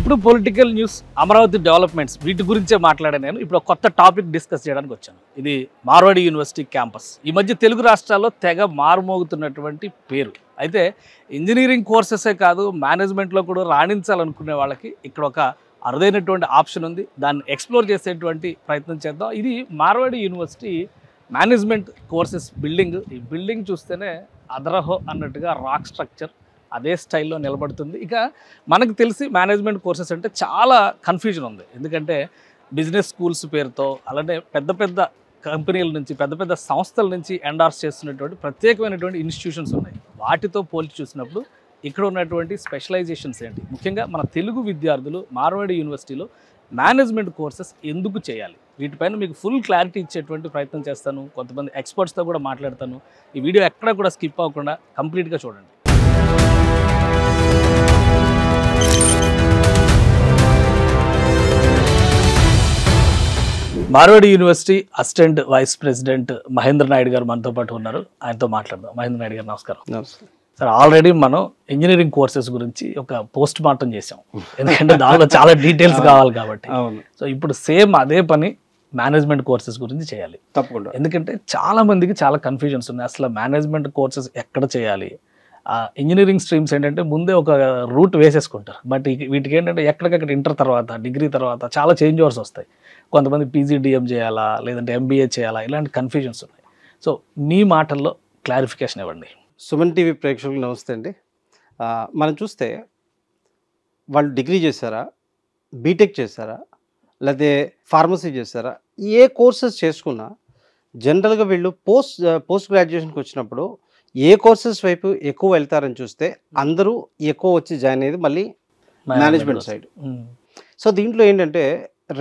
ఎప్పుడు political news, Amaravati developments వీటి గురించే మాట్లాడే నేను ఇప్పుడు కొత్త టాపిక్ డిస్కస్ చేయడానికి వచ్చాను. ఇది మార్వాడి యూనివర్సిటీ క్యాంపస్. ఈ మధ్య తెలుగు రాష్ట్రాల్లో తెగ మారుమోగుతున్నటువంటి పేరు. అయితే ఇంజనీరింగ్ కోర్సెసే కాదు, మేనేజ్మెంట్లో కూడా రాణించాలనుకునే వాళ్ళకి ఇక్కడ ఒక అరుదైనటువంటి ఆప్షన్ ఉంది. దాన్ని ఎక్స్ప్లోర్ చేసేటువంటి ప్రయత్నం చేద్దాం. ఇది Marwadi university management courses building. ఈ బిల్డింగ్ చూస్తేనే అదరహో అన్నట్టుగా రాక్ స్ట్రక్చర్ అదే స్టైల్లో నిలబడుతుంది. ఇక మనకు తెలిసి మేనేజ్మెంట్ కోర్సెస్ అంటే చాలా కన్ఫ్యూజన్ ఉంది. ఎందుకంటే బిజినెస్ స్కూల్స్ పేరుతో, అలానే పెద్ద పెద్ద కంపెనీల నుంచి, పెద్ద పెద్ద సంస్థల నుంచి ఎండార్స్ చేస్తున్నటువంటి ప్రత్యేకమైనటువంటి ఇన్స్టిట్యూషన్స్ ఉన్నాయి. వాటితో పోల్చి చూసినప్పుడు ఇక్కడ ఉన్నటువంటి స్పెషలైజేషన్స్ ఏంటి, ముఖ్యంగా మన తెలుగు విద్యార్థులు మార్వాడి యూనివర్సిటీలో మేనేజ్మెంట్ కోర్సెస్ ఎందుకు చేయాలి, వీటిపైన మీకు ఫుల్ క్లారిటీ ఇచ్చేటువంటి ప్రయత్నం చేస్తాను. కొంతమంది ఎక్స్పర్ట్స్తో కూడా మాట్లాడతాను. ఈ వీడియో ఎక్కడ కూడా స్కిప్ అవ్వకుండా కంప్లీట్గా చూడండి. Marwadi university assistant vice president Mahendra Naidu గారు మనతో పాటు ఉన్నారు. ఆయనతో మాట్లాడదాం. మహేంద్ర నాయుడు గారు నమస్కారం. నమస్కారం సార్, ఆల్రెడీ మనం ఇంజనీరింగ్ కోర్సెస్ గురించి ఒక పోస్ట్ మార్టం చేసాం, ఎందుకంటే దానిలో చాలా డీటెయిల్స్ కావాలి కాబట్టి. సో ఇప్పుడు సేమ్ అదే పని మేనేజ్మెంట్ కోర్సెస్ గురించి చేయాలి తప్పకుండా. ఎందుకంటే చాలా మందికి చాలా కన్ఫ్యూజన్స్ ఉన్నాయి. అసలు మేనేజ్మెంట్ కోర్సెస్ ఎక్కడ చేయాలి? ఇంజనీరింగ్ స్ట్రీమ్స్ ఏంటంటే ముందే ఒక రూట్ వేసేసుకుంటారు. బట్ వీటికి ఏంటంటే ఎక్కడికక్కడ ఇంటర్ తర్వాత, డిగ్రీ తర్వాత చాలా చేంజ్ ఓవర్స్ వస్తాయి. కొంతమంది పీజీడిఎం చేయాలా, లేదంటే ఎంబీఏ చేయాలా, ఇలాంటి కన్ఫ్యూజన్స్ ఉన్నాయి. సో మీ మాటల్లో క్లారిఫికేషన్ ఇవ్వండి. సుమన్ టీవీ ప్రేక్షకులకు నమస్తే అండి. మనం చూస్తే వాళ్ళు డిగ్రీ చేశారా, బీటెక్ చేశారా, లేకపోతే ఫార్మసీ చేశారా, ఏ కోర్సెస్ చేసుకున్నా జనరల్గా వీళ్ళు పోస్ట్ గ్రాడ్యుయేషన్కి వచ్చినప్పుడు ఏ కోర్సెస్ వైపు ఎక్కువ వెళ్తారని చూస్తే అందరూ ఎక్కువ వచ్చి జాయిన్ అయ్యేది మళ్ళీ మేనేజ్మెంట్ సైడ్. సో దీంట్లో ఏంటంటే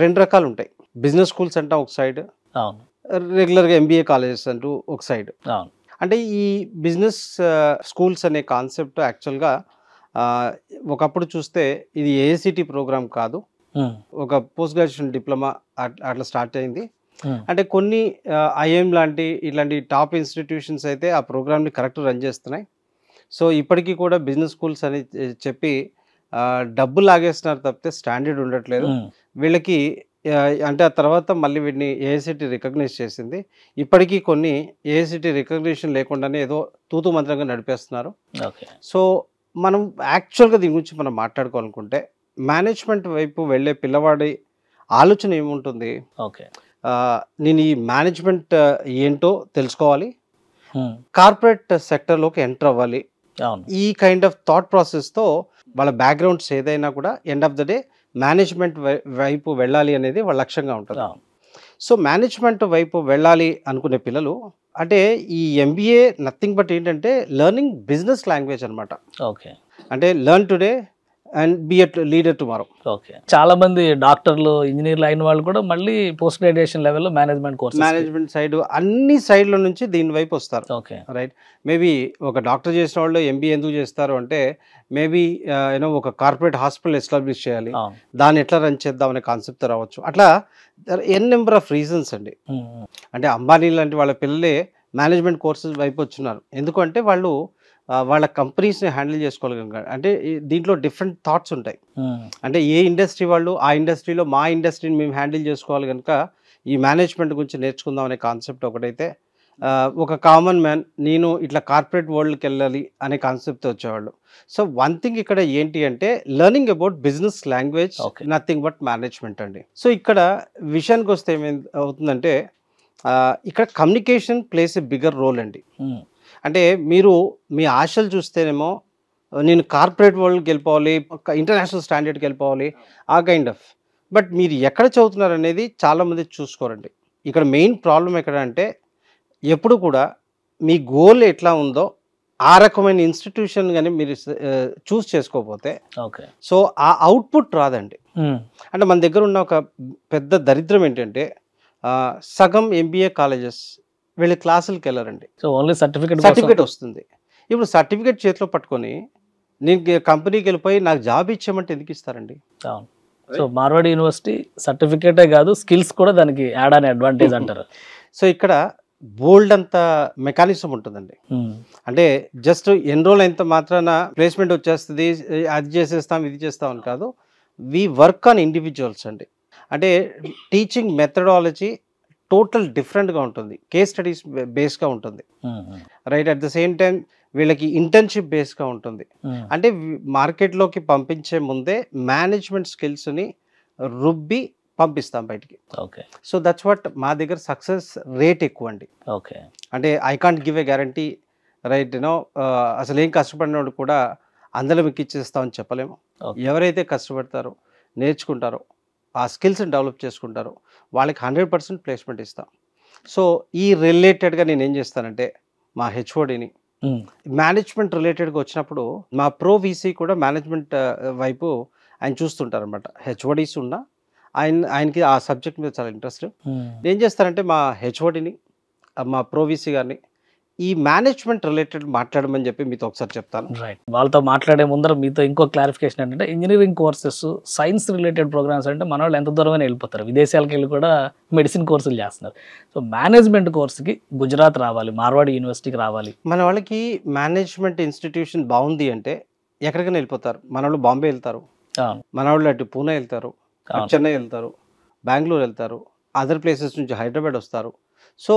రెండు రకాలు ఉంటాయి. బిజినెస్ స్కూల్స్ అంటా ఒక సైడ్, రెగ్యులర్గా ఎంబీఏ కాలేజెస్ అంటూ ఒక సైడ్. అంటే ఈ బిజినెస్ స్కూల్స్ అనే కాన్సెప్ట్ యాక్చువల్గా ఒకప్పుడు చూస్తే ఇది ఏఐసిటి ప్రోగ్రామ్ కాదు, ఒక పోస్ట్ గ్రాడ్యుయేషన్ డిప్లొమా అట్లా స్టార్ట్ అయింది. అంటే కొన్ని ఐఎం లాంటి ఇట్లాంటి టాప్ ఇన్స్టిట్యూషన్స్ అయితే ఆ ప్రోగ్రామ్ని కరెక్ట్ రన్ చేస్తున్నాయి. సో ఇప్పటికీ కూడా బిజినెస్ స్కూల్స్ అని చెప్పి డబ్బు లాగేస్తున్నారు తప్పితే స్టాండర్డ్ ఉండట్లేదు వీళ్ళకి. అంటే ఆ తర్వాత మళ్ళీ వీటిని ఏఐసిటి రికగ్నైజ్ చేసింది. ఇప్పటికీ కొన్ని ఏఐసిటి రికగ్నిషన్ లేకుండానే ఏదో తూతు మంత్రంగా నడిపేస్తున్నారు. సో మనం యాక్చువల్గా దీని గురించి మనం మాట్లాడుకోవాలనుకుంటే మేనేజ్మెంట్ వైపు వెళ్ళే పిల్లవాడి ఆలోచన ఏముంటుంది? నేను ఈ మేనేజ్మెంట్ ఏంటో తెలుసుకోవాలి, కార్పొరేట్ సెక్టర్లోకి ఎంటర్ అవ్వాలి, ఈ కైండ్ ఆఫ్ థాట్ ప్రాసెస్తో వాళ్ళ బ్యాక్గ్రౌండ్స్ ఏదైనా కూడా end of the day management వైపు వెళ్ళాలి అనేది వాళ్ళ లక్ష్యంగా ఉంటుంది. సో మేనేజ్మెంట్ వైపు వెళ్ళాలి అనుకునే పిల్లలు అంటే ఈ ఎంబీఏ నథింగ్ బట్ ఏంటంటే లెర్నింగ్ బిజినెస్ లాంగ్వేజ్ అనమాట. అంటే learn today and B a leader tomorrow. చాలా మంది డాక్టర్లు, ఇంజనీర్లు అయిన వాళ్ళు కూడా మళ్ళీ పోస్ట్ గ్రాడ్యుయేషన్ లెవెల్లో మేనేజ్మెంట్ సైడ్ అన్ని సైడ్ల నుంచి దీని వైపు వస్తారు. రైట్. మేబీ ఒక డాక్టర్ చేసిన వాళ్ళు ఎంబీఏ ఎందుకు చేస్తారు అంటే మేబీ ఒక కార్పొరేట్ హాస్పిటల్ ఎస్టాబ్లిష్ చేయాలి, దాన్ని ఎట్లా రన్ చేద్దాం అనే కాన్సెప్ట్ రావచ్చు. అట్లా ఎన్ నెంబర్ ఆఫ్ రీజన్స్ అండి. అంటే అంబానీ లాంటి వాళ్ళ పిల్లలే మేనేజ్మెంట్ కోర్సెస్ వైపు వచ్చినారు. ఎందుకంటే వాళ్ళు వాళ్ళ కంపెనీస్ని హ్యాండిల్ చేసుకోగలిగారు. అంటే దీంట్లో డిఫరెంట్ థాట్స్ ఉంటాయి. అంటే ఏ ఇండస్ట్రీ వాళ్ళు ఆ ఇండస్ట్రీలో మా ఇండస్ట్రీని మేము హ్యాండిల్ చేసుకోవాలి కనుక ఈ మేనేజ్మెంట్ గురించి నేర్చుకుందాం అనే కాన్సెప్ట్ ఒకటైతే, ఒక కామన్ మ్యాన్ నేను ఇట్లా కార్పొరేట్ వరల్డ్కి వెళ్ళాలి అనే కాన్సెప్ట్ వచ్చేవాళ్ళు. సో వన్ థింగ్ ఇక్కడ ఏంటి అంటే learning about business language, nothing but management అండి. సో ఇక్కడ విషయానికి వస్తే ఏమవుతుందంటే ఇక్కడ communication plays a bigger role అండి. అంటే మీరు మీ ఆశలు చూస్తేనేమో నేను కార్పొరేట్ వరల్డ్కి వెళ్ళిపోవాలి, ఇంటర్నేషనల్ స్టాండర్డ్కి వెళ్ళిపోవాలి, ఆ కైండ్ ఆఫ్. బట్ మీరు ఎక్కడ చదువుతున్నారు అనేది చాలామంది చూసుకోరండి. ఇక్కడ మెయిన్ ప్రాబ్లం ఎక్కడ అంటే ఎప్పుడు కూడా మీ గోల్ ఎట్లా ఉందో ఆ రకమైన ఇన్స్టిట్యూషన్ కానీ మీరు చూస్ చేసుకోకపోతే సో ఆ అవుట్పుట్ రాదండి. అంటే మన దగ్గర ఉన్న ఒక పెద్ద దరిద్రం ఏంటంటే సగం ఎంబీఏ కాలేజెస్ వీళ్ళు క్లాసులకి వెళ్ళారండి. సో ఓన్లీ సర్టిఫికేట్ వస్తుంది. ఇప్పుడు సర్టిఫికేట్ చేతిలో పట్టుకొని నేను కంపెనీకి వెళ్ళిపోయి నాకు జాబ్ ఇచ్చామంటే ఎందుకు ఇస్తారండి? సో మార్వాడి యూనివర్సిటీ సర్టిఫికేటే కాదు, స్కిల్స్ కూడా దానికి యాడ్ అనే అడ్వాంటేజ్ అంటారు. సో ఇక్కడ బోల్డ్ అంత మెకానిజం ఉంటుందండి. అంటే జస్ట్ ఎన్రోల్ అయినంత మాత్రాన ప్లేస్మెంట్ వచ్చేస్తుంది, అది చేసేస్తాం ఇది చేస్తాం అని కాదు. వి వర్క్ ఆన్ ఇండివిజువల్స్ అండి. అంటే టీచింగ్ మెథడాలజీ టోటల్ డిఫరెంట్గా ఉంటుంది, కేస్ స్టడీస్ బేస్గా ఉంటుంది, right. At the same time వీళ్ళకి ఇంటర్న్షిప్ బేస్గా ఉంటుంది. అంటే మార్కెట్లోకి పంపించే ముందే మేనేజ్మెంట్ స్కిల్స్ని రుబ్బి పంపిస్తాం బయటికి. ఓకే. సో దట్స్ వాట్ మా దగ్గర సక్సెస్ రేట్ ఎక్కువ అండి. ఓకే. అంటే I can't give a guarantee, right. అసలు ఏం కష్టపడినోడు కూడా అందరం మీకు ఇచ్చేస్తామని చెప్పలేము. ఎవరైతే కష్టపడతారో, నేర్చుకుంటారో, ఆ స్కిల్స్ని డెవలప్ చేసుకుంటారో వాళ్ళకి 100% ప్లేస్మెంట్ ఇస్తాం. సో ఈ రిలేటెడ్గా నేను ఏం చేస్తానంటే మా హెచ్ఓడిని మేనేజ్మెంట్ రిలేటెడ్గా వచ్చినప్పుడు మా ప్రో వీసీ కూడా మేనేజ్మెంట్ వైపు ఆయన చూస్తుంటారనమాట. హెచ్ఓడీస్ ఉన్నా ఆయనకి ఆ సబ్జెక్ట్ మీద చాలా ఇంట్రెస్ట్. ఏం చేస్తారంటే మా హెచ్ఓడిని, మా ప్రో వీసీ గారిని ఈ మేనేజ్మెంట్ రిలేటెడ్ మాట్లాడమని చెప్పి మీతో ఒకసారి చెప్తాను. రైట్. వాళ్ళతో మాట్లాడే ముందర మీతో ఇంకో క్లారిఫికేషన్ ఏంటంటే engineering courses, science related programs అంటే మన వాళ్ళు ఎంత దూరమైనా వెళ్ళిపోతారు, విదేశాలకు వెళ్ళి కూడా మెడిసిన్ కోర్సులు చేస్తున్నారు. సో మేనేజ్మెంట్ కోర్సుకి గుజరాత్ రావాలి, మార్వాడి యూనివర్సిటీకి రావాలి. మన వాళ్ళకి మేనేజ్మెంట్ ఇన్స్టిట్యూషన్ బాగుంది అంటే ఎక్కడికైనా వెళ్ళిపోతారు. మన వాళ్ళు బాంబే వెళ్తారు, మన వాళ్ళు అటు పూణే వెళ్తారు, చెన్నై వెళ్తారు, బెంగళూరు వెళ్తారు, అదర్ ప్లేసెస్ నుంచి హైదరాబాద్ వస్తారు. సో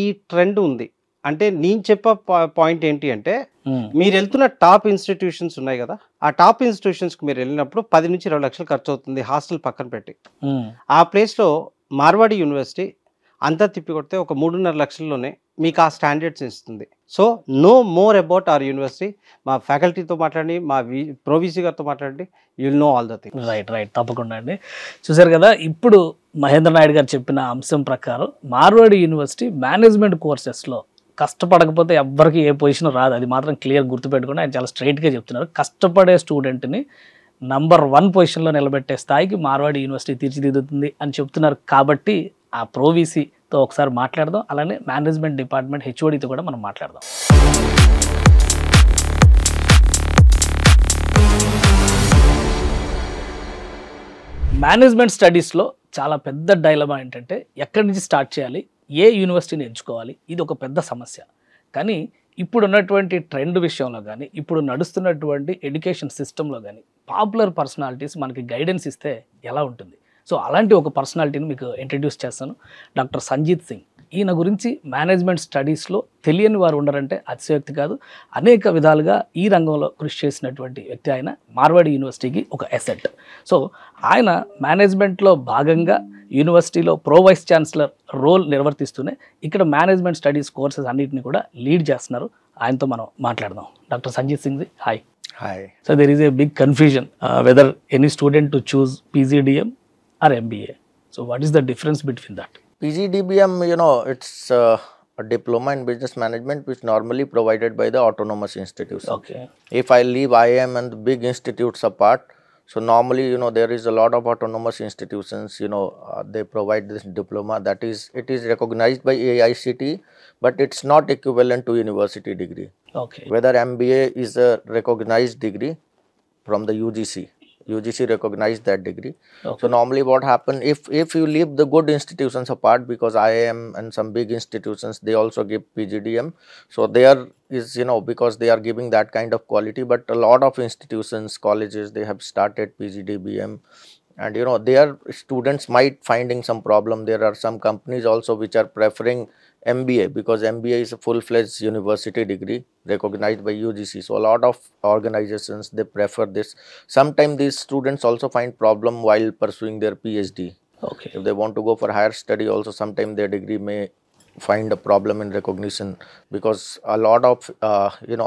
ఈ ట్రెండ్ ఉంది. అంటే నేను చెప్పే పాయింట్ ఏంటి అంటే మీరు వెళ్తున్న టాప్ ఇన్స్టిట్యూషన్స్ ఉన్నాయి కదా, ఆ టాప్ ఇన్స్టిట్యూషన్స్కి మీరు వెళ్ళినప్పుడు 10 నుంచి 20 లక్షలు ఖర్చు అవుతుంది హాస్టల్ పక్కన పెట్టి. ఆ ప్లేస్లో మార్వాడి యూనివర్సిటీ అంతా తిప్పి కొడితే ఒక 3.5 లక్షల్లోనే మీకు ఆ స్టాండర్డ్స్ ఇస్తుంది. So know more about our university. మా ఫ్యాకల్టీతో మాట్లాడండి, మా ప్రొవీసీ గారితో మాట్లాడండి, you'll know all the things. Right. తప్పకుండా అండి. చూసారు కదా, ఇప్పుడు మహేంద్ర నాయుడు గారు చెప్పిన అంశం ప్రకారం మార్వాడి యూనివర్సిటీ మేనేజ్మెంట్ కోర్సెస్లో కష్టపడకపోతే ఎవ్వరికి ఏ పొజిషన్ రాదు, అది మాత్రం క్లియర్ గుర్తుపెట్టుకుని ఆయన చాలా స్ట్రైట్గా చెప్తున్నారు. కష్టపడే స్టూడెంట్ని నంబర్ 1 పొజిషన్లో నిలబెట్టే స్థాయికి మార్వాడి యూనివర్సిటీ తీర్చిదిద్దుతుంది అని చెప్తున్నారు. కాబట్టి ఆ ప్రొవీసీతో ఒకసారి మాట్లాడదాం, అలానే మేనేజ్మెంట్ డిపార్ట్మెంట్ హెచ్ఓడితో కూడా మనం మాట్లాడదాం. మేనేజ్మెంట్ స్టడీస్లో చాలా పెద్ద డైలమా ఏంటంటే ఎక్కడి నుంచి స్టార్ట్ చేయాలి, ఏ యూనివర్సిటీని ఎంచుకోవాలి, ఇది ఒక పెద్ద సమస్య. కానీ ఇప్పుడు ఉన్నటువంటి ట్రెండ్ విషయంలో కానీ, ఇప్పుడు నడుస్తున్నటువంటి ఎడ్యుకేషన్ సిస్టంలో కానీ పాపులర్ పర్సనాలిటీస్ మనకి గైడెన్స్ ఇస్తే ఎలా ఉంటుంది? సో అలాంటి ఒక పర్సనాలిటీని మీకు ఇంట్రడ్యూస్ చేస్తాను, డాక్టర్ సంజీత్ సింగ్. ఈయన గురించి మేనేజ్మెంట్ స్టడీస్లో తెలియని వారు ఉండరంటే అతిశయోక్తి కాదు. అనేక విధాలుగా ఈ రంగంలో కృషి చేసినటువంటి వ్యక్తి ఆయన. మార్వాడి యూనివర్సిటీకి ఒక అసెట్. సో ఆయన మేనేజ్మెంట్లో భాగంగా యూనివర్సిటీలో ప్రో వైస్ ఛాన్సలర్ రోల్ నిర్వర్తిస్తూనే ఇక్కడ మేనేజ్మెంట్ స్టడీస్ కోర్సెస్ అన్నింటినీ కూడా లీడ్ చేస్తున్నారు. ఆయనతో మనం మాట్లాడదాం. Doctor Sanjeet Singh, hi. Hi. So there is a big confusion whether any student to choose PGDM or MBA. So what is the difference between that? PGDBM, it's a diploma in business management which normally provided by the autonomous institutes. Okay. If I leave IIM and the big institutes apart, so normally, there is a lot of autonomous institutions, they provide this diploma it is recognized by AICTE, but it's not equivalent to university degree. Okay. Whether MBA is a recognized degree from the UGC recognized that degree. Okay. So normally what happen, if you leave the good institutions apart, because IIM and some big institutions, they also give PGDM. So there is, because they are giving that kind of quality, but a lot of institutions, colleges, they have started PGDBM. And their students might finding some problem. There are some companies also which are preferring MBA, because MBA is a full-fledged university degree recognized by UGC. So a lot of organizations, they prefer this. Sometimes these students also find problem while pursuing their PhD. Okay. If they want to go for higher study also, sometimes their degree may find a problem in recognition, because a lot of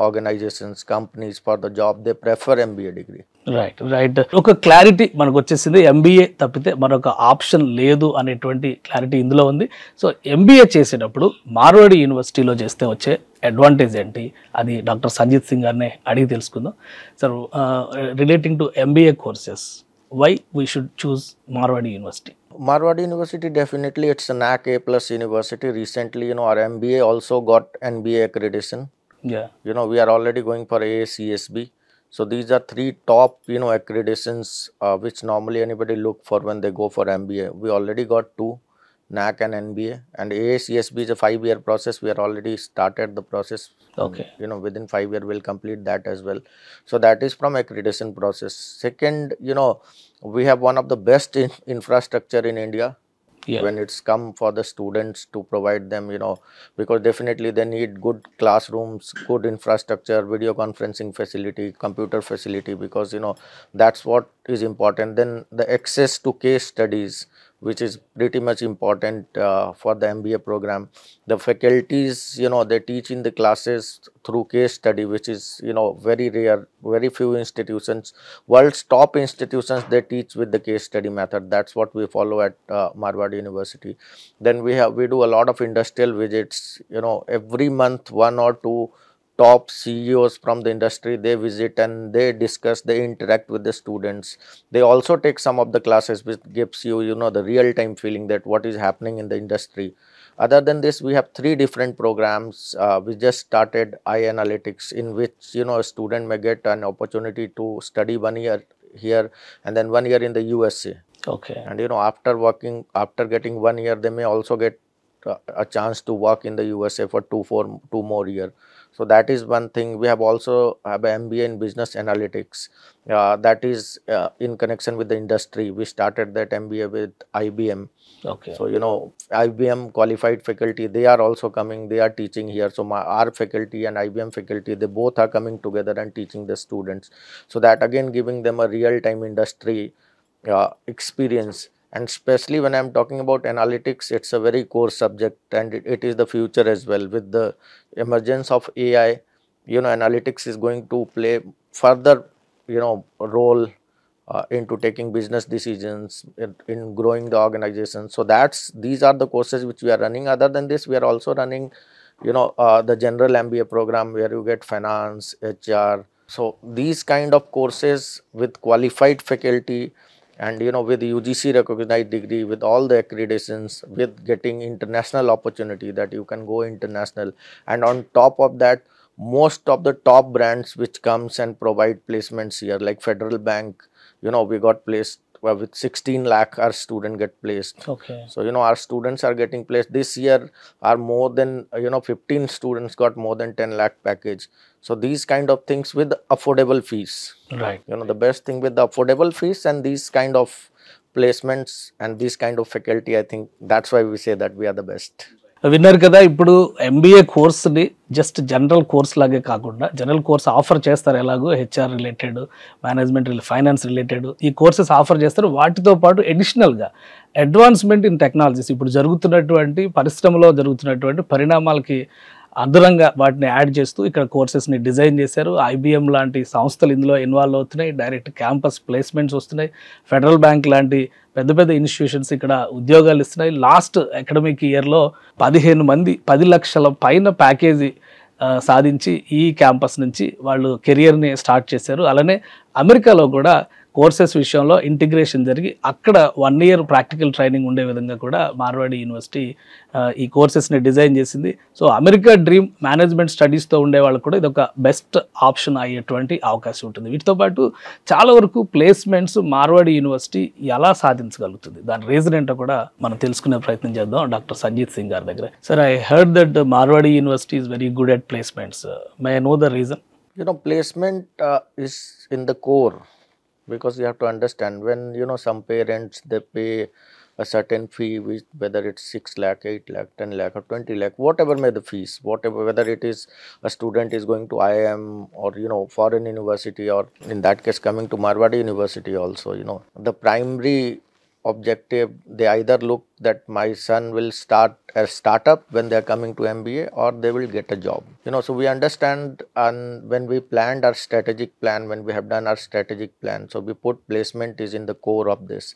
organizations, companies for the job, they prefer MBA degree. Right. ఒక clarity మనకు వచ్చేసింది, MBA తప్పితే మరొక option లేదు అనేటువంటి clarity ఇందులో ఉంది. So MBA చేసేటప్పుడు మార్వాడి యూనివర్సిటీలో చేస్తే వచ్చే అడ్వాంటేజ్ ఏంటి, అది డాక్టర్ సంజీత్ సింగ్ గారిని అడిగి తెలుసుకుందాం. Sir, relating to MBA courses, why we should choose Marwadi University? Marwadi University, definitely it's a NAC A+ university. Recently, our MBA also got NBA accreditation. Yeah. We are already going for AACSB. So these are 3 top, accreditations which normally anybody look for when they go for MBA. We already got 2, NAC and NBA. And AACSB is a 5-year process. We are already started the process Okay. Within 5 years we'll complete that as well. So that is from accreditation process. Second, we have one of the best infrastructure in India Yeah. when it's come for the students to provide them, because definitely they need good classrooms, good infrastructure, video conferencing facility, computer facility, because that's what is important. Then the access to case studies, which is pretty much important for the MBA program. The faculties, they teach in the classes through case study, which is very rare. Very few institutions, world's top institutions, they teach with the case study method. That's what we follow at Marwadi University. Then we do a lot of industrial visits. Every month, one or two top CEOs from the industry, they visit and they discuss, they interact with the students. They also take some of the classes, which gives you the real time feeling that what is happening in the industry. Other than this, we have 3 different programs. We just started iAnalytics, in which a student may get an opportunity to study 1 year here and then 1 year in the USA. Okay. And after getting 1 year, they may also get a chance to work in the USA for 2 more years. So that is one thing. We have also have an MBA in business analytics, that is in connection with the industry. We started that MBA with IBM. Okay. So IBM qualified faculty, they are also coming, they are teaching here. So our faculty and IBM faculty, they both are coming together and teaching the students. So that again giving them a real time industry experience. And especially when I'm talking about analytics, it's a very core subject, and it is the future as well. With the emergence of AI, analytics is going to play further role into taking business decisions, in growing the organization. So these are the courses which we are running. Other than this, we are also running the general MBA program, where you get finance, HR. So these kind of courses with qualified faculty, and with UGC recognized degree, with all the accreditations, with getting international opportunity, that you can go international. And on top of that, most of the top brands which comes and provide placements here, like Federal Bank, we got placed with 16 lakh our student get placed. Okay. So our students are getting placed. This year are more than 15 students got more than 10 lakh package. So these kind of things with affordable fees. Right. The best thing with the affordable fees and these kind of placements and this kind of faculty, I think that's why we say that we are the best. విన్నారు కదా, ఇప్పుడు MBA కోర్స్ని just general course లాగే కాకుండా, general course offer చేస్తారు ఎలాగో, HR related, management finance related ఈ courses offer చేస్తారు. వాటితో పాటు అడిషనల్గా అడ్వాన్స్మెంట్ ఇన్ టెక్నాలజీస్, ఇప్పుడు జరుగుతున్నటువంటి పరిశ్రమలో జరుగుతున్నటువంటి పరిణామాలకి అదనంగా వాటిని యాడ్ చేస్తూ ఇక్కడ కోర్సెస్ని డిజైన్ చేశారు. IBM లాంటి సంస్థలు ఇందులో ఇన్వాల్వ్ అవుతున్నాయి. డైరెక్ట్ క్యాంపస్ ప్లేస్మెంట్స్ వస్తున్నాయి. ఫెడరల్ బ్యాంక్ లాంటి పెద్ద పెద్ద ఇన్స్టిట్యూషన్స్ ఇక్కడ ఉద్యోగాలు ఇస్తున్నాయి. లాస్ట్ అకాడమిక్ ఇయర్లో 15 మంది 10 లక్షల పైన ప్యాకేజీ సాధించి ఈ క్యాంపస్ నుంచి వాళ్ళు కెరియర్ని స్టార్ట్ చేశారు. అలానే అమెరికాలో కూడా కోర్సెస్ విషయంలో ఇంటిగ్రేషన్ జరిగి అక్కడ 1 ఇయర్ ప్రాక్టికల్ ట్రైనింగ్ ఉండే విధంగా కూడా మార్వాడి యూనివర్సిటీ ఈ కోర్సెస్ని డిజైన్ చేసింది. సో అమెరికా డ్రీమ్ మేనేజ్మెంట్ స్టడీస్తో ఉండే వాళ్ళకు కూడా ఇది ఒక బెస్ట్ ఆప్షన్ అయ్యేటువంటి అవకాశం ఉంటుంది. వీటితో పాటు చాలా వరకు ప్లేస్మెంట్స్ మార్వాడి యూనివర్సిటీ ఎలా సాధించగలుగుతుంది, దాని రీజన్ ఏంటో కూడా మనం తెలుసుకునే ప్రయత్నం చేద్దాం డాక్టర్ సంజీత్ సింగ్ గారి దగ్గర. Sir, I heard that Marwadi university is very good at placements. May I know the reason? Placement is in the core. Because you have to understand, when some parents, they pay a certain fee, whether it's 6 lakh, 8 lakh, 10 lakh or 20 lakh, whatever may the fees, whether it is a student is going to IIM or foreign university, or in that case coming to Marwadi University also, the primary objective, they either look that my son will start a startup when they are coming to MBA, or they will get a job. So we understand, and when we planned our strategic plan, when we have done our strategic plan, so we put placement is in the core of this.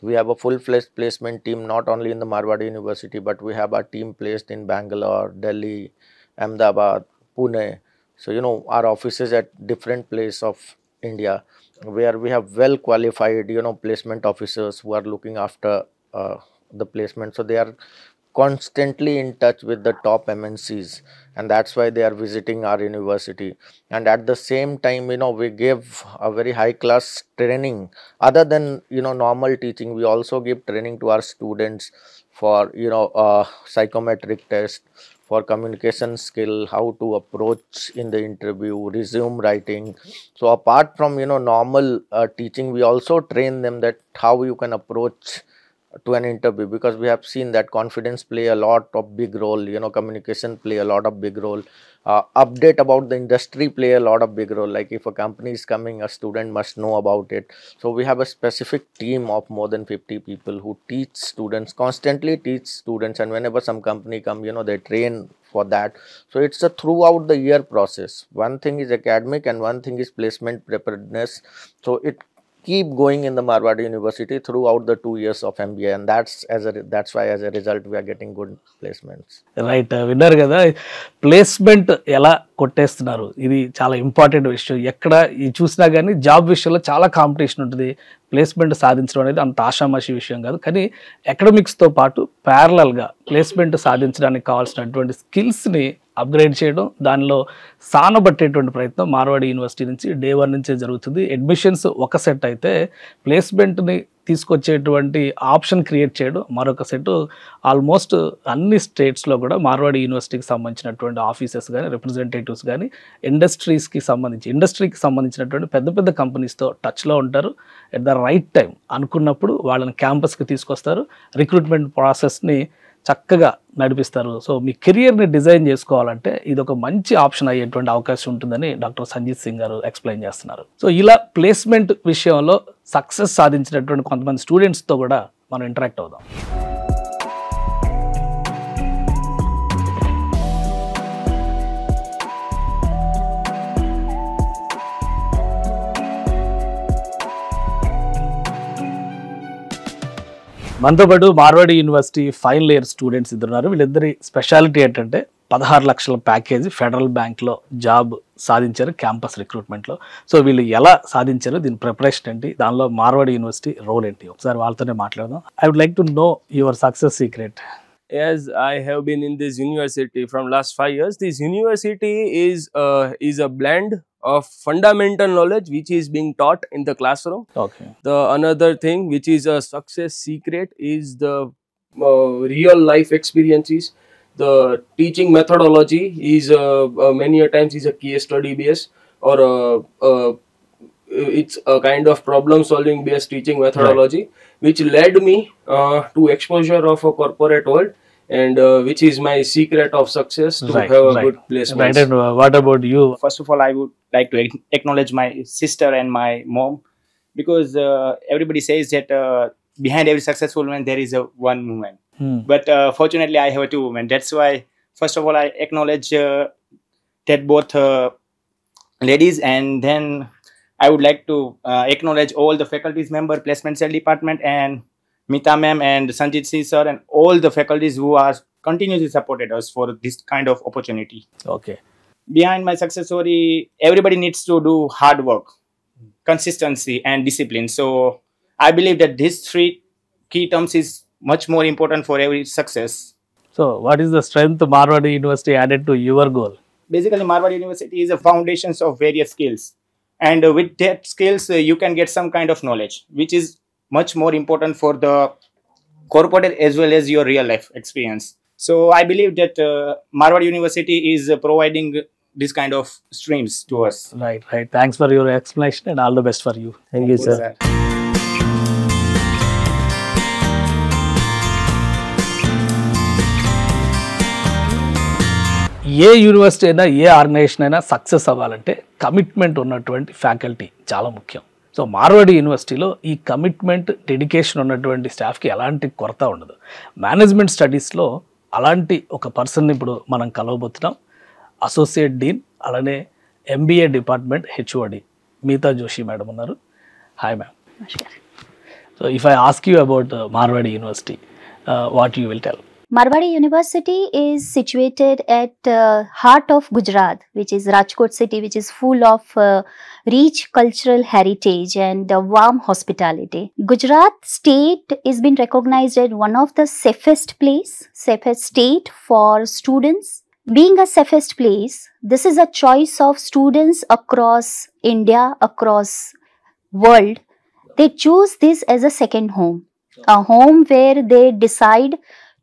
We have a full-fledged placement team, not only in the Marwadi University, but we have our team placed in Bangalore, Delhi, Ahmedabad, Pune. So our offices at different places of India, where we have well qualified placement officers who are looking after the placement. So they are constantly in touch with the top MNCs, and that's why they are visiting our university. And at the same time, we give a very high class training. Other than normal teaching, we also give training to our students for psychometric test, for communication skill, how to approach in the interview, resume writing. So apart from normal teaching, we also train them that how you can approach to an interview, because we have seen that confidence play a lot of big role, communication play a lot of big role, update about the industry play a lot of big role. Like if a company is coming, a student must know about it. So we have a specific team of more than 50 people who teach students, constantly teach students, and whenever some company come, they train for that. So it's a throughout the year process. One thing is academic and one thing is placement preparedness. So it keep going in the Marwadi University throughout the 2 years of MBA, and that's why as a result we are getting good placements. Right, విన్నారు కదా placement ఎలా కొట్టేస్తున్నారు. ఇది చాలా important విషయం. ఎక్కడ ఇది చూసినా కానీ జాబ్ విషయంలో చాలా కాంపిటీషన్ ఉంటుంది. ప్లేస్మెంట్ సాధించడం అనేది అంత ఆషామాషి విషయం కాదు. కానీ అకాడమిక్స్తో పాటు ప్యారలల్గా ప్లేస్మెంట్ సాధించడానికి కావాల్సినటువంటి స్కిల్స్ని అప్గ్రేడ్ చేయడం, దానిలో సానబట్టేటువంటి ప్రయత్నం మార్వాడి యూనివర్సిటీ నుంచి డే 1 నుంచే జరుగుతుంది. అడ్మిషన్స్ ఒక సెట్ అయితే ప్లేస్మెంట్ని తీసుకొచ్చేటువంటి ఆప్షన్ క్రియేట్ చేయడం మరొక సెట్. ఆల్మోస్ట్ అన్ని స్టేట్స్లో కూడా మార్వాడి యూనివర్సిటీకి సంబంధించినటువంటి ఆఫీసెస్ కానీ రిప్రజెంటేటివ్స్ కానీ ఇండస్ట్రీకి సంబంధించినటువంటి పెద్ద పెద్ద కంపెనీస్తో టచ్లో ఉంటారు. ఎట్ ద రైట్ టైం అనుకున్నప్పుడు వాళ్ళని క్యాంపస్కి తీసుకొస్తారు, రిక్రూట్మెంట్ ప్రాసెస్ని చక్కగా నడిపిస్తారు. సో మీ కెరియర్ని డిజైన్ చేసుకోవాలంటే ఇది ఒక మంచి ఆప్షన్ అయ్యేటువంటి అవకాశం ఉంటుందని డాక్టర్ సంజీత్ సింగ్ గారు ఎక్స్ప్లెయిన్ చేస్తున్నారు. సో ఇలా ప్లేస్మెంట్ విషయంలో సక్సెస్ సాధించినటువంటి కొంతమంది స్టూడెంట్స్తో కూడా మనం ఇంటరాక్ట్ అవుదాం. మనతో పాటు Marwadi university final year students ఇద్దరున్నారు. వీళ్ళిద్దరి స్పెషాలిటీ ఏంటంటే 16 లక్షల ప్యాకేజీ ఫెడరల్ బ్యాంక్లో జాబ్ సాధించారు క్యాంపస్ రిక్రూట్మెంట్లో. సో వీళ్ళు ఎలా సాధించారు, దీని ప్రిపరేషన్ ఏంటి, దానిలో మార్వాడి యూనివర్సిటీ రోల్ ఏంటి, ఒకసారి వాళ్ళతోనే మాట్లాడదాం. I would like to know your success secret. As I have been in this university from last 5 years, this university is a blend of fundamental knowledge which is being taught in the classroom. Okay. The another thing which is a success secret is the real life experiences. The teaching methodology is many a times is a case study based, or it's a kind of problem solving based teaching methodology, right, which led me to exposure of a corporate world, and which is my secret of success to have a good placement. Right. And what about you? First of all, I would like to acknowledge my sister and my mom, because everybody says that behind every successful man there is a one woman. But fortunately, I have 2 women. That's why, first of all, I acknowledge that both ladies, and then I would like to acknowledge all the faculties member, placement cell department, and Mita ma'am and Sanjit Singh sir, and all the faculties who are continuously supported us for this kind of opportunity. Okay. Behind my success story, everybody needs to do hard work, consistency, and discipline. So I believe that these 3 key terms is much more important for every success. So what is the strength Marwadi University added to your goal? Basically, Marwadi University is a foundations of various skills, and with that skills you can get some kind of knowledge, which is much more important for the corporate as well as your real life experience. So I believe that Marwadi University is providing this kind of streams to us. Right. Thanks for your explanation and all the best for you. Thank you, sir. A university అయినా ఏ organisation అయినా success అవ్వాలంటే commitment ఉన్నటువంటి faculty చాలా ముఖ్యం. So Marwadi యూనివర్సిటీలో ఈ commitment, dedication ఉన్నటువంటి స్టాఫ్కి ఎలాంటి కొరత ఉండదు. మేనేజ్మెంట్ స్టడీస్లో అలాంటి ఒక పర్సన్ని ఇప్పుడు మనం కలవబోతున్నాం. అసోసియేట్ డీన్, అలానే MBA department HOD Meeta Joshi madam ఉన్నారు. Hi ma'am. So if I ask you about Marwadi university, what you will tell? Marwadi University is situated at heart of Gujarat, which is Rajkot city, which is full of rich cultural heritage and warm hospitality. Gujarat state is been recognized as one of the safest state for students. Being a safest place, this is a choice of students across India, across world. They choose this as a second home, a home where they decide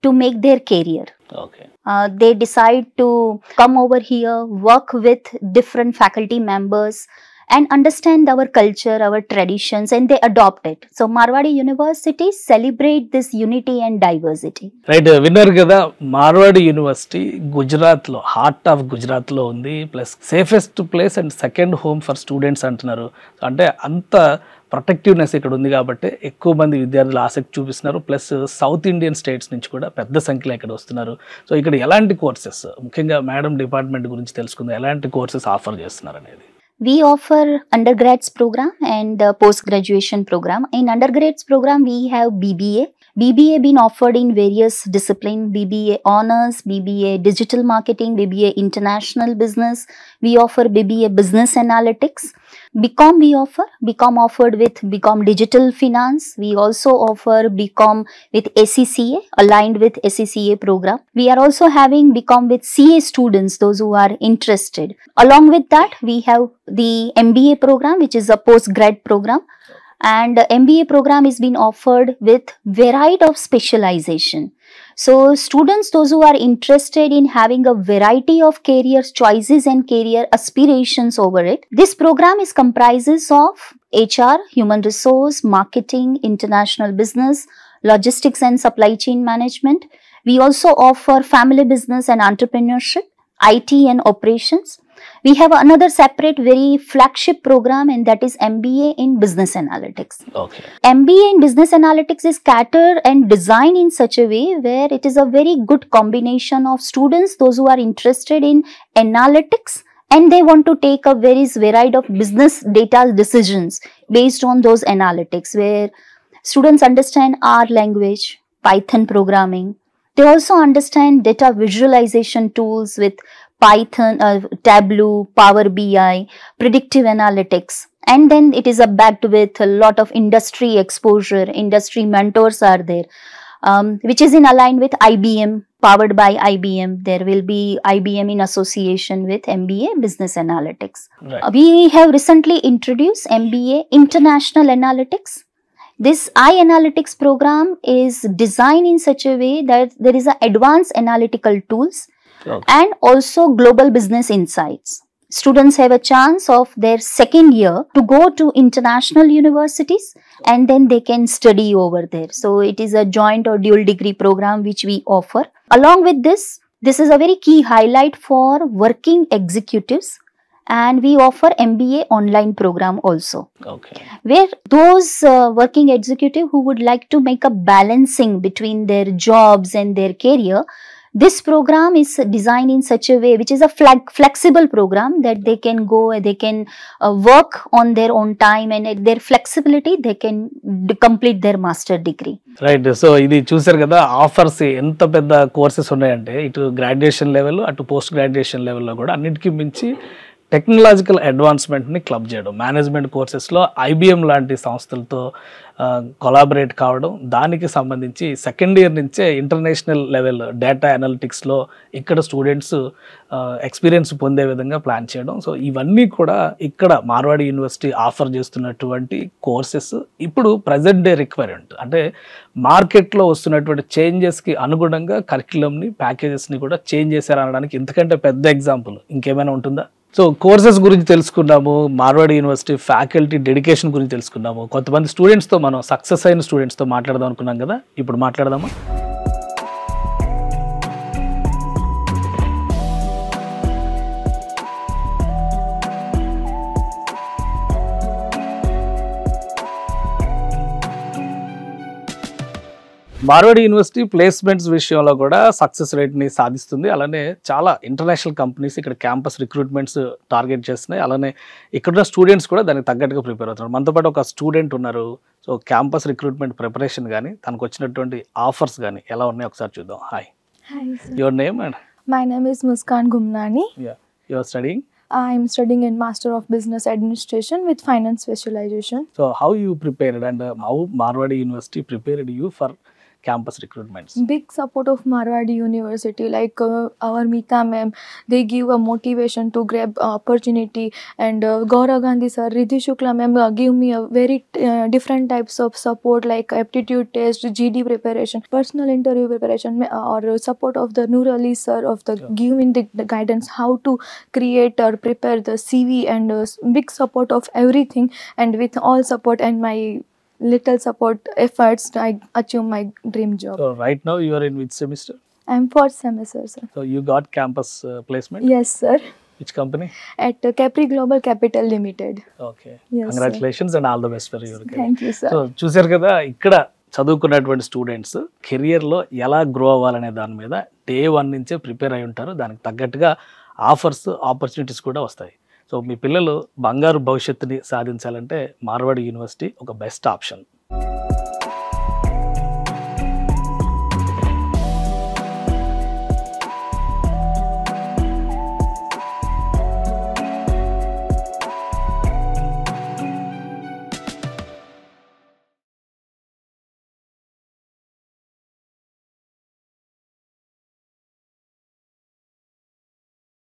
to make their career. Okay. They decide to come over here, work with different faculty members and understand our culture, our traditions, and they adopt it. So Marwadi University celebrate this unity and diversity. Right, విన్నారు కదా, Marwadi university గుజరాత్లో, heart of గుజరాత్లో ఉంది. Plus safest place and second home for students అంటున్నారు. అంటే అంత protectiveness ఇక్కడ ఉంది కాబట్టి ఎక్కువ మంది విద్యార్థులు ఆసక్తి చూపిస్తున్నారు. ప్లస్ సౌత్ ఇండియన్ స్టేట్స్ నుంచి కూడా పెద్ద సంఖ్యలో ఇక్కడ వస్తున్నారు. సో ఇక్కడ ఎలాంటి కోర్సెస్, ముఖ్యంగా మేడం డిపార్ట్మెంట్ గురించి తెలుసుకుందాం, ఎలాంటి కోర్సెస్ ఆఫర్ చేస్తున్నారు అనేది. We offer undergrads program and post graduation program. In undergrads program we have BBA. BBA been offered in various discipline, BBA honors, BBA digital marketing, BBA international business. We offer BBA business analytics. BCom we offer, BCom offered with BCom digital finance. We also offer BCom with SCCA, aligned with SCCA program. We are also having BCom with CA students, those who are interested. Along with that, we have the MBA program, which is a post-grad program. And MBA program is being offered with variety of specialization. So students, those who are interested in having a variety of career choices and career aspirations over it, this program is comprises of HR, human resource, marketing, international business, logistics and supply chain management. We also offer family business and entrepreneurship, IT and operations. We have another separate very flagship program, and that is MBA in business analytics. Okay. MBA in business analytics is catered and designed in such a way where it is a very good combination of students, those who are interested in analytics and they want to take a various variety of business data decisions based on those analytics, where students understand R language, Python programming. They also understand data visualization tools with Python, Tableau, Power BI, predictive analytics. And then it is backed with a lot of industry exposure. Industry mentors are there, which is in aligned with IBM, powered by IBM. There will be IBM in association with MBA Business Analytics. Right. We have recently introduced MBA International Analytics. This iAnalytics program is designed in such a way that there is an advanced analytical tools Okay. and also global business insights. Students have a chance of their second year to go to international universities and then they can study over there. So it is a joint or dual degree program which we offer. Along with this is a very key highlight for working executives, and we offer MBA online program also, okay. where those working executive who would like to make a balancing between their jobs and their career, this program is designed in such a way, which is a flexible program, that they can go, they can work on their own time, and at their flexibility they can complete their master degree. Right. So ఇది చూసారు కదా, offers ఎంత పెద్ద courses ఉన్నాయంటే ఇటు graduation level, అటు post graduation లెవెల్లో కూడా అన్నిటికీ మించి టెక్నాలజికల్ అడ్వాన్స్మెంట్ని క్లబ్ చేయడం, మేనేజ్మెంట్ కోర్సెస్లో ఐబిఎం లాంటి సంస్థలతో కొలాబరేట్ కావడం, దానికి సంబంధించి సెకండ్ ఇయర్ నుంచే ఇంటర్నేషనల్ లెవెల్ డేటా అనలిటిక్స్లో ఇక్కడ స్టూడెంట్స్ ఎక్స్పీరియన్స్ పొందే విధంగా ప్లాన్ చేయడం. సో ఇవన్నీ కూడా ఇక్కడ మార్వాడి యూనివర్సిటీ ఆఫర్ చేస్తున్నటువంటి కోర్సెస్ ఇప్పుడు ప్రజెంట్ డే రిక్వైర్మెంట్, అంటే మార్కెట్లో వస్తున్నటువంటి చేంజెస్కి అనుగుణంగా కరిక్యులంని, ప్యాకేజెస్ని కూడా చేంజ్ చేశారనడానికి ఇంతకంటే పెద్ద ఎగ్జాంపుల్ ఇంకేమైనా ఉంటుందా? సో కోర్సెస్ గురించి తెలుసుకున్నాము, మార్వాడి యూనివర్సిటీ ఫ్యాకల్టీ డెడికేషన్ గురించి తెలుసుకున్నాము, కొంతమంది స్టూడెంట్స్తో మనం సక్సెస్ అయిన స్టూడెంట్స్తో మాట్లాడదాం అనుకున్నాం కదా, ఇప్పుడు మాట్లాడదామా? మార్వాడి యూనివర్సిటీ ప్లేస్మెంట్స్ విషయంలో కూడా సక్సెస్ రేట్ని సాధిస్తుంది. అలానే చాలా ఇంటర్నేషనల్ కంపెనీస్ ఇక్కడ క్యాంపస్ రిక్రూట్మెంట్స్ టార్గెట్ చేస్తున్నాయి. అలానే ఇక్కడున్న స్టూడెంట్స్ కూడా దానికి తగ్గట్టుగా ప్రిపేర్ అవుతున్నారు. మనతో పాటు ఒక స్టూడెంట్ ఉన్నారు. సో క్యాంపస్ రిక్రూట్మెంట్ ప్రిపరేషన్ కానీ తనకు వచ్చినటువంటి ఆఫర్స్ కానీ ఎలా ఉన్నాయో ఒకసారి చూద్దాం. Hi, Hi, sir. Your name and My name is Muskan Gumnani. Your studying? I am studying in Master of Business Administration with Finance Specialization. So how you prepared and how Marwadi University prepared you for campus recruitments? Big support of Marwadi University, like our Meeta ma'am, they give a motivation to grab opportunity, and Gaurav Gandhi sir, Riddhi Shukla ma'am give me a very different types of support, like aptitude test, GD preparation, personal interview preparation, or support of the Noor Ali sir of the give me the guidance how to create or prepare the CV, and big support of everything, and with all support and my little support efforts, I achieve my dream job. So right now you are in which semester? I'm fourth semester, sir. So you got campus placement? Yes, sir. Which company? At Capri Global Capital Limited. Okay. Yes, Congratulations and all the best for your career. Thank you, sir. So చూసారు కదా, ఇక్కడ చదువుకున్నటువంటి students కెరియర్లో ఎలా grow అవ్వాలనే దాని మీద day 1 నుంచే ప్రిపేర్ అయి ఉంటారు. దానికి తగ్గట్టుగా ఆఫర్స్, ఆపర్చునిటీస్ కూడా వస్తాయి. సో మీ పిల్లలు బంగారు భవిష్యత్తుని సాధించాలంటే మార్వాడి యూనివర్సిటీ ఒక బెస్ట్ ఆప్షన్.